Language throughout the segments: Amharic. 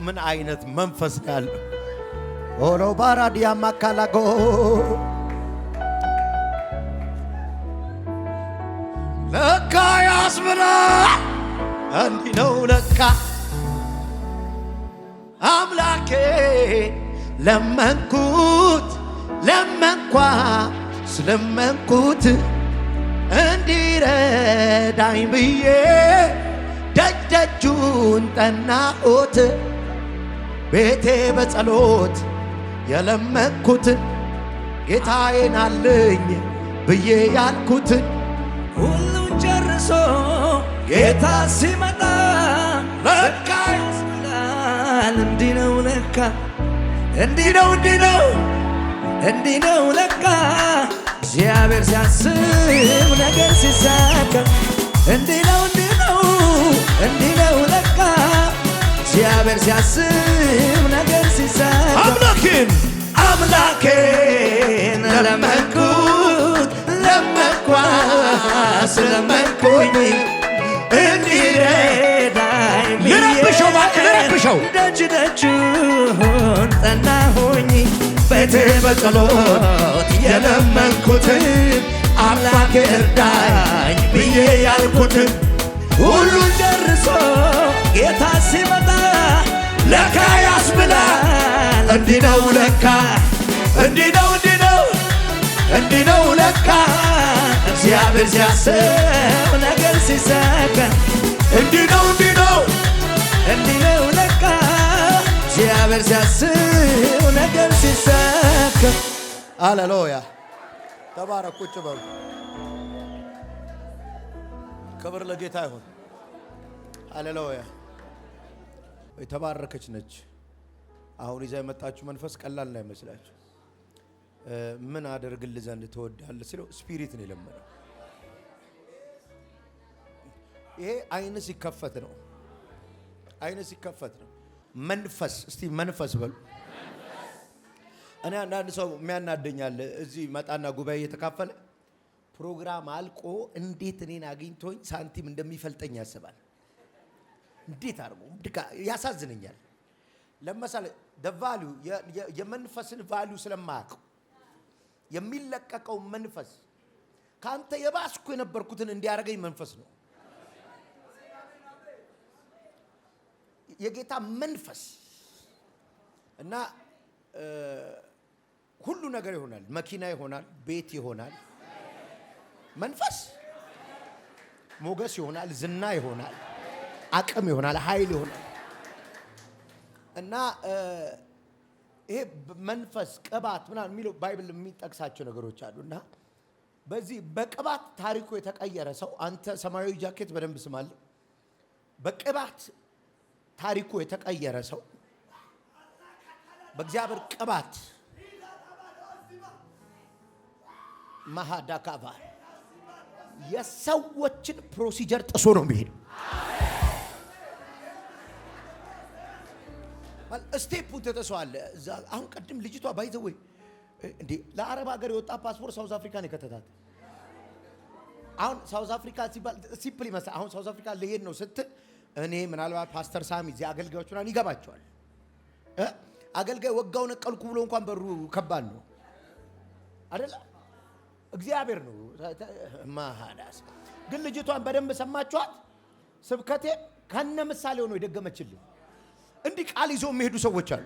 ምን አይነት መንፈስ ያለው ኦሮ ባራዲያ ማካላጎ ለካ ያስብላ እንዲህ ነው ለካ አምላኬ ለመንኩት ስለመንኩት እንዲረዳኝ ብዬ ደጁን ጠናሁት ቤቴ በጸሎት የለመንኩትን ጌታዬን አለኝ ብዬ ያልኩትን ሁሉን ጨርሶ ጌታ ሲመጣ ለካ ያስብላል እንዲህ ነው ለካ እንዲህ ነው ለካ እግዚአብሔር ሲያስብ ነገር ሲሳካ እንዲህ ነው ለካ እግዚአብሔር ሲያስብ ነገር ሲሳካ አምላኬን ለመንኩት ስለመንኩኝ እንዲረዳኝ ልረብሸው ደጁን ጠናሁኝ ቤቴ በጸሎት የለመንኩትን አምላኬ እርዳኝ ብዬ ያልኩትን ሁሉን ጨርሶ ጌታ ሲመጣ ለካ ያስብላል እንዲህ ነው ለካ እንዲህ ነው ለካ እግዚአብሔር ሲያስብ ነገር ሲሳካ እንዲህ ነው ለካ እግዚአብሔር ሲያስብ ነገር ሲሳካ። ሃሌሉያ ተባረክ። ቁጭ በሉ። ክብር ለጌታ ይሁን። ሃሌሉያ። የተባረከች ነች። አሁን ይዛ የመጣችሁ መንፈስ ቀላል ነው አይመስላችሁ። ምን አደርግልህ ዘንድ ትወዳለህ ሲለው ስፒሪት ነው የለመደው። ይሄ አይን ሲከፈት ነው። መንፈስ እስቲ መንፈስ በሉ። እኔ አንዳንድ ሰው የሚያናደኛል። እዚህ መጣና ጉባኤ እየተካፈለ ፕሮግራም አልቆ እንዴት እኔን አግኝቶኝ ሳንቲም እንደሚፈልጠኝ ያስባል። እንዴት አድርጎ ያሳዝነኛል። ለምሳሌ ቫልዩ የመንፈስን ቫልዩ ስለማያውቀው የሚለቀቀው መንፈስ ካንተ የባስኩ የነበርኩትን እንዲያረገኝ መንፈስ ነው። የጌታ መንፈስ እና ሁሉ ነገር ይሆናል። መኪና ይሆናል፣ ቤት ይሆናል፣ መንፈስ ሞገስ ይሆናል፣ ዝና ይሆናል፣ አቅም ይሆናል፣ ኃይል ይሆናል። እና ይሄ መንፈስ ቅባት ምናምን የሚለው ባይብል የሚጠቅሳቸው ነገሮች አሉ። እና በዚህ በቅባት ታሪኩ የተቀየረ ሰው አንተ ሰማያዊ ጃኬት በደንብ ስማል። በቅባት ታሪኩ የተቀየረ ሰው በእግዚአብሔር ቅባት ማሃዳካባ የሰዎችን ፕሮሲጀር ጥሶ ነው የሚሄድ። ስቴፑን ተጠሷል። አሁን ቀድም ልጅቷ ባይዘወይ እንዴ ለአረብ ሀገር የወጣ ፓስፖርት ሳውዝ አፍሪካን የከተታት። አሁን ሳውዝ አፍሪካ ሲባል ሲምፕል ይመስላል። አሁን ሳውዝ አፍሪካ ልሄድ ነው ስትል እኔ ምናልባት ፓስተር ሳሚ እዚህ አገልጋዮች ምናምን ይገባቸዋል። አገልጋይ ወጋው ነቀልኩ ብሎ እንኳን በሩ ከባድ ነው አይደለ? እግዚአብሔር ነው ማሃዳስ። ግን ልጅቷን በደንብ ሰማችኋት። ስብከቴ ከነ ምሳሌ ሆኖ የደገመችልኝ። እንዲህ ቃል ይዞ የሚሄዱ ሰዎች አሉ።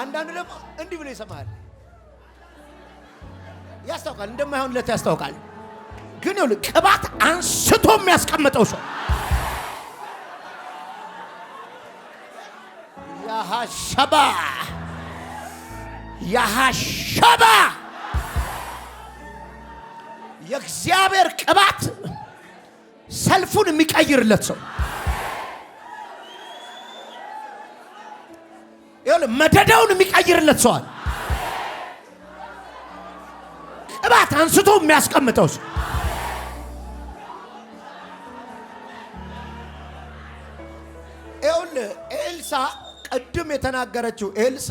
አንዳንዱ ደግሞ እንዲህ ብሎ ይሰማል፣ ያስታውቃል፣ እንደማይሆንለት ያስታውቃል። ግን ይኸውልህ ቅባት አንስቶ የሚያስቀምጠው ሰው ያሃሸባ የእግዚአብሔር ቅባት ሰልፉን የሚቀይርለት ሰው ይኸውልህ መደዳውን የሚቀይርለት ሰው አለ። ቅባት አንስቶ የሚያስቀምጠው ሰው ይኸውልህ ኤልሳ ቅድም የተናገረችው ኤልሳ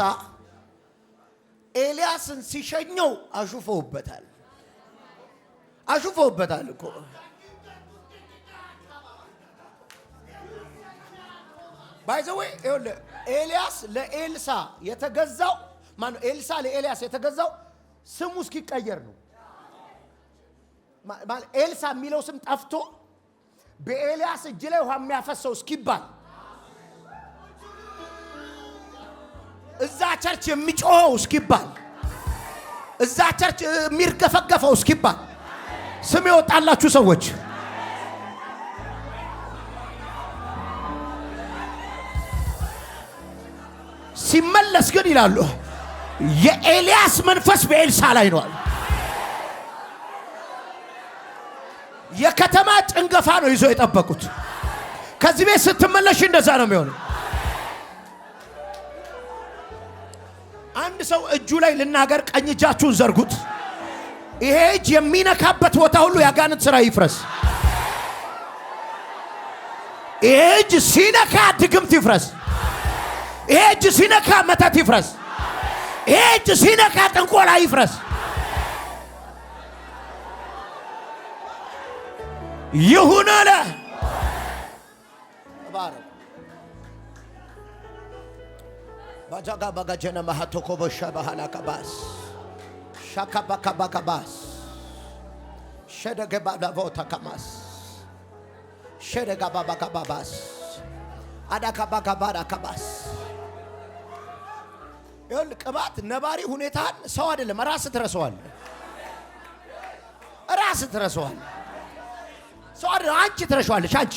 ኤልያስን ሲሸኘው አሹፈውበታል እኮ ባይዘው ኤልያስ ለኤልሳ የተገዛው ማን ኤልሳ ለኤልያስ የተገዛው ስሙ እስኪቀየር ነው። ማለት ኤልሳ የሚለው ስም ጠፍቶ በኤልያስ እጅ ላይ ውሃ የሚያፈሰው እስኪባል እዛ ቸርች የሚጮኸው እስኪባል እዛ ቸርች የሚርገፈገፈው እስኪባል ስም ይወጣላችሁ ሰዎች ሲመለስ ግን ይላሉ የኤልያስ መንፈስ በኤልሳ ላይ ነው። የከተማ ጭንገፋ ነው ይዞ የጠበቁት። ከዚህ ቤት ስትመለሽ እንደዛ ነው የሚሆነው። አንድ ሰው እጁ ላይ ልናገር፣ ቀኝ እጃችሁን ዘርጉት። ይሄ እጅ የሚነካበት ቦታ ሁሉ ያጋንንት ሥራ ይፍረስ። ይሄ እጅ ሲነካ ድግምት ይፍረስ። ይሄ እጅ ሲነካ መተት ይፍረስ። ይሄ እጅ ሲነካ ጥንቆላ ይፍረስ። ይሁን አለ። ባጃጋ ባጋጀና ማሃቶኮ በሻ ባህላ ከባስ ሻካባ ካባ ከባስ ሸደገ ባዳቮታ ከማስ ሸደጋ ባባ ከባባስ አዳካባ ከባዳ ከባስ ይሁን ቅባት ነባሪ ሁኔታን ሰው አይደለም ራስ ትረሳዋል። ራስ ትረሳዋል። ሰው አይደለም አንቺ ትረሳዋለሽ። አንቺ